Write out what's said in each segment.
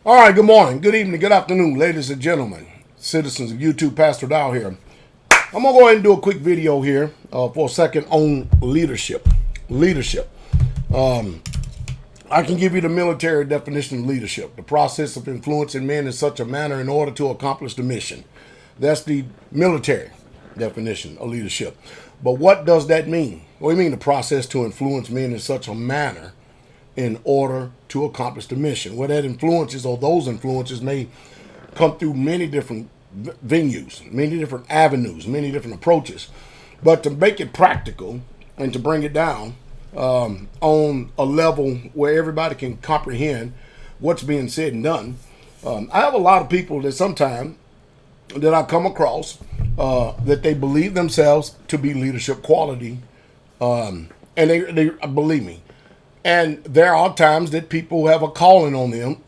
All right, good morning, good evening, good afternoon, ladies and gentlemen, citizens of YouTube. Pastor Dowell here. I'm going to go ahead and do a quick video here for a second on leadership. I can give you the military definition of leadership: the process of influencing men in such a manner in order to accomplish the mission. That's the military definition of leadership. But what does that mean? What do you mean, the process to influence men in such a manner in order to accomplish the mission? Well, that influences, or those influences, may come through many different venues, many different avenues, many different approaches. But to make it practical and to bring it down on a level where everybody can comprehend what's being said and done, I have a lot of people that sometimes that I come across that they believe themselves to be leadership quality, and they believe me. And there are times that people have a calling on them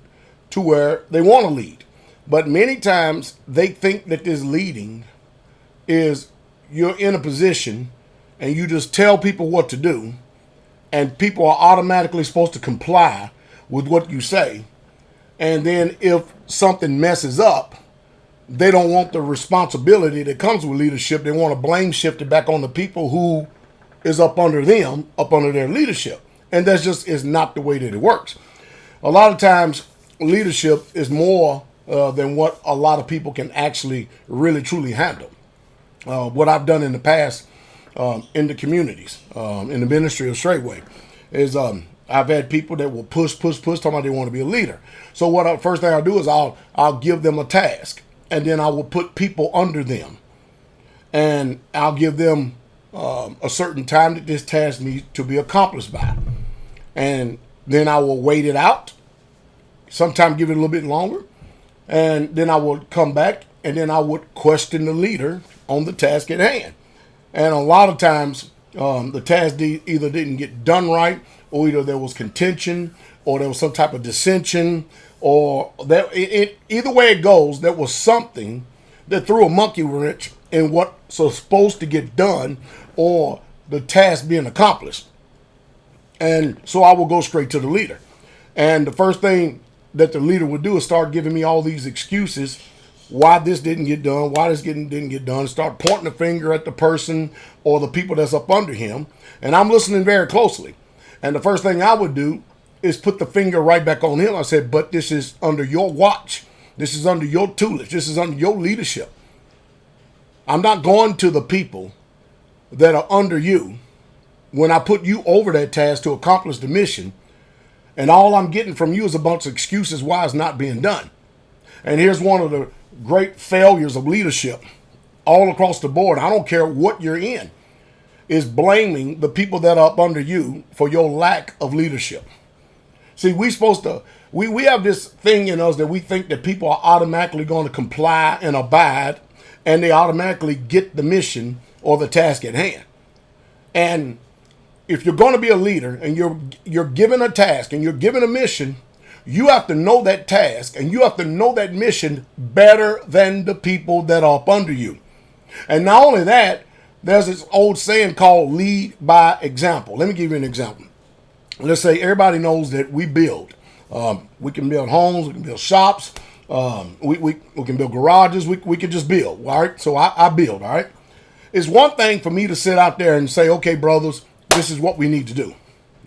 to where they want to lead. But many times they think that this leading is you're in a position and you just tell people what to do, and people are automatically supposed to comply with what you say. And then if something messes up, they don't want the responsibility that comes with leadership. They want to blame shift it back on the people who is up under them, up under their leadership. And that just is not the way that it works. A lot of times, leadership is more than what a lot of people can actually really truly handle. What I've done in the past in the communities, in the ministry of Straitway, is I've had people that will push, talking about they want to be a leader. So first thing I'll do is I'll give them a task, and then I will put people under them, and I'll give them a certain time that this task needs to be accomplished by. And then I will wait it out, sometimes give it a little bit longer, and then I would come back and then I would question the leader on the task at hand. And a lot of times the task either didn't get done right, or either there was contention, or there was some type of dissension, or either way it goes, there was something that threw a monkey wrench in what's supposed to get done or the task being accomplished. And so I will go straight to the leader. And the first thing that the leader would do is start giving me all these excuses why this didn't get done, why this didn't get done, start pointing the finger at the person or the people that's up under him. And I'm listening very closely. And the first thing I would do is put the finger right back on him. I said, but this is under your watch. This is under your tutelage. This is under your leadership. I'm not going to the people that are under you when I put you over that task to accomplish the mission, and all I'm getting from you is a bunch of excuses why it's not being done. And here's one of the great failures of leadership all across the board. I don't care what you're in, is blaming the people that are up under you for your lack of leadership. See, we have this thing in us that we think that people are automatically going to comply and abide, and they automatically get the mission or the task at hand. And if you're going to be a leader and you're given a task and you're given a mission, you have to know that task and you have to know that mission better than the people that are up under you. And not only that, there's this old saying called lead by example. Let me give you an example. Let's say everybody knows that we build. We can build homes, we can build shops, we can build garages, we can just build, all right? So I build, all right? It's one thing for me to sit out there and say, okay, brothers, this is what we need to do,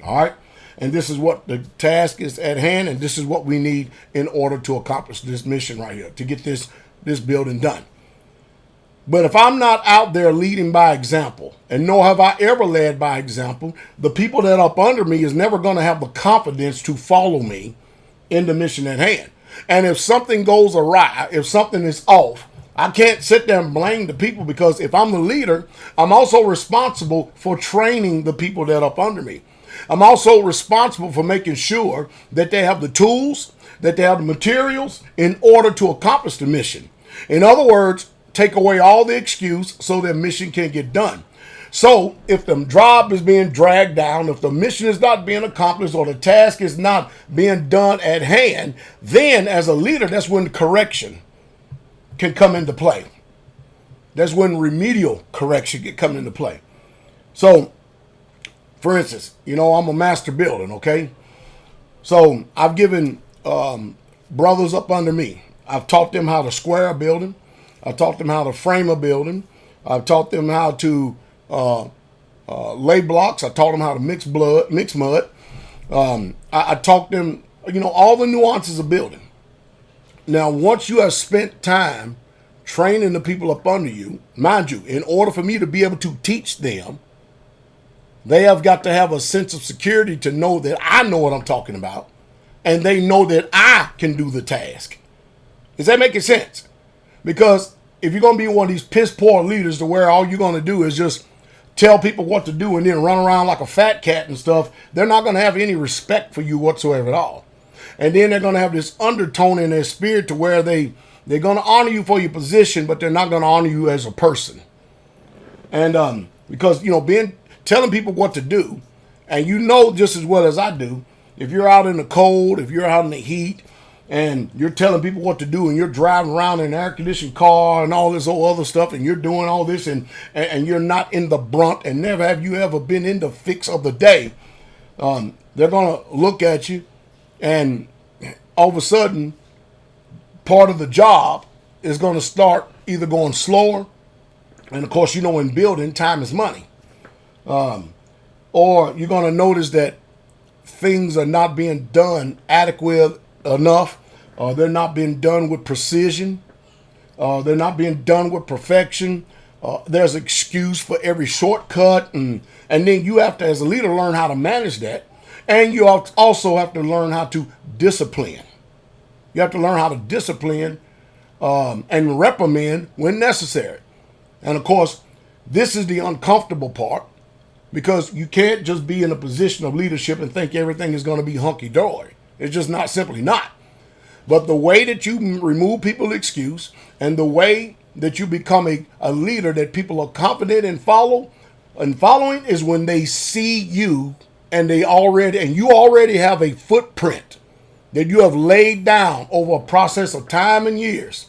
all right? And this is what the task is at hand, and this is what we need in order to accomplish this mission right here, to get this building done. But if I'm not out there leading by example, and nor have I ever led by example, the people that are up under me is never going to have the confidence to follow me in the mission at hand. And if something goes awry, if something is off, I can't sit there and blame the people, because if I'm the leader, I'm also responsible for training the people that are up under me. I'm also responsible for making sure that they have the tools, that they have the materials in order to accomplish the mission. In other words, take away all the excuse so their mission can get done. So if the job is being dragged down, if the mission is not being accomplished, or the task is not being done at hand, then as a leader, that's when correction can come into play. That's when remedial correction can come into play. So, for instance, I'm a master builder, okay? So I've given brothers up under me. I've taught them how to square a building. I've taught them how to frame a building. I've taught them how to lay blocks. I taught them how to mix mud. I taught them, all the nuances of building. Now, once you have spent time training the people up under you, mind you, in order for me to be able to teach them, they have got to have a sense of security to know that I know what I'm talking about, and they know that I can do the task. Is that making sense? Because if you're going to be one of these piss poor leaders to where all you're going to do is just tell people what to do and then run around like a fat cat and stuff, they're not going to have any respect for you whatsoever at all. And then they're going to have this undertone in their spirit to where they're going to honor you for your position, but they're not going to honor you as a person. And because, telling people what to do, and just as well as I do, if you're out in the cold, if you're out in the heat, and you're telling people what to do, and you're driving around in an air-conditioned car and all this old other stuff, and you're doing all this, and you're not in the brunt, and never have you ever been in the fix of the day, they're going to look at you, and all of a sudden, part of the job is going to start either going slower, and of course, in building, time is money. Or you're going to notice that things are not being done adequate enough. They're not being done with precision. They're not being done with perfection. There's excuse for every shortcut. And then you have to, as a leader, learn how to manage that. And you also have to learn how to discipline. You have to learn how to discipline and reprimand when necessary. And of course, this is the uncomfortable part, because you can't just be in a position of leadership and think everything is going to be hunky-dory. It's just simply not. But the way that you remove people's excuse and the way that you become a leader that people are confident in following is when they see you and you already have a footprint that you have laid down over a process of time and years,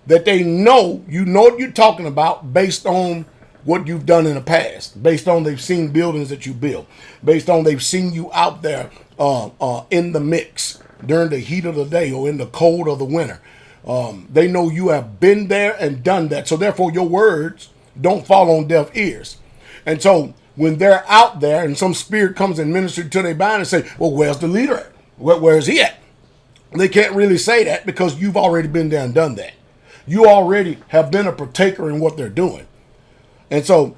that they know what you're talking about based on what you've done in the past, based on they've seen buildings that you built, based on they've seen you out there in the mix during the heat of the day or in the cold of the winter. They know you have been there and done that. So therefore your words don't fall on deaf ears. And so when they're out there and some spirit comes and ministers to their mind and say, well, where's the leader at? Where's he at? They can't really say that because you've already been there and done that. You already have been a partaker in what they're doing. And so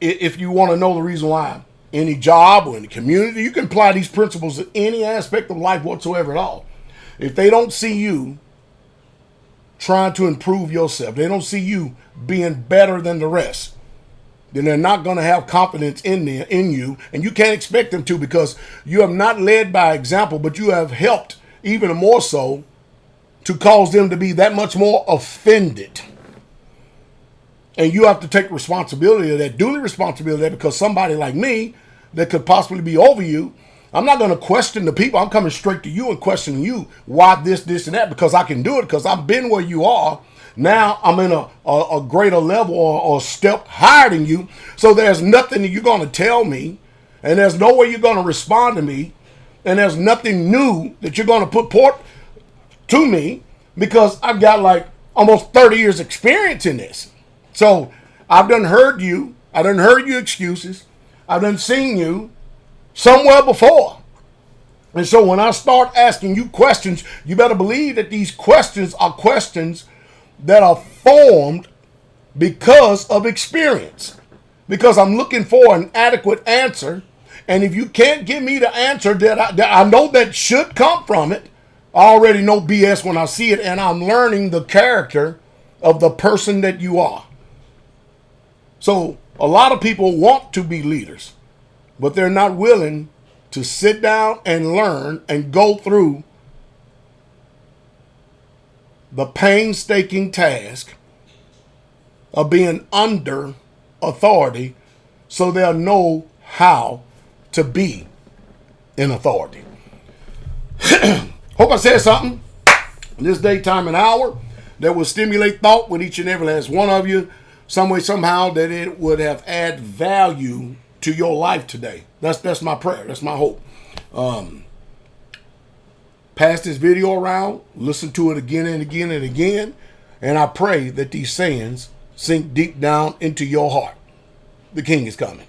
if you want to know the reason why any job or any community, you can apply these principles to any aspect of life whatsoever at all. If they don't see you trying to improve yourself, they don't see you being better than the rest, then they're not going to have confidence in you, and you can't expect them to, because you have not led by example, but you have helped even more so to cause them to be that much more offended. And you have to take responsibility of that, duly responsibility of that, because somebody like me that could possibly be over you, I'm not going to question the people. I'm coming straight to you and questioning you why this, and that, because I can do it, because I've been where you are. Now I'm in a greater level or step higher than you. So there's nothing that you're going to tell me, and there's no way you're going to respond to me, and there's nothing new that you're going to put forth to me, because I've got like almost 30 years experience in this. So I've done heard you. I done heard your excuses. I've done seen you somewhere before. And so when I start asking you questions, you better believe that these questions are questions that are formed because of experience. Because I'm looking for an adequate answer. And if you can't give me the answer that I know that should come from it, I already know BS when I see it, and I'm learning the character of the person that you are. So a lot of people want to be leaders, but they're not willing to sit down and learn and go through the painstaking task of being under authority so they'll know how to be in authority. Hope I said something this day, time, and hour that will stimulate thought with each and every last one of you, some way, somehow, that it would have add value to your life today. That's my prayer. That's my hope. Pass this video around, listen to it again and again and again, and I pray that these sayings sink deep down into your heart. The King is coming.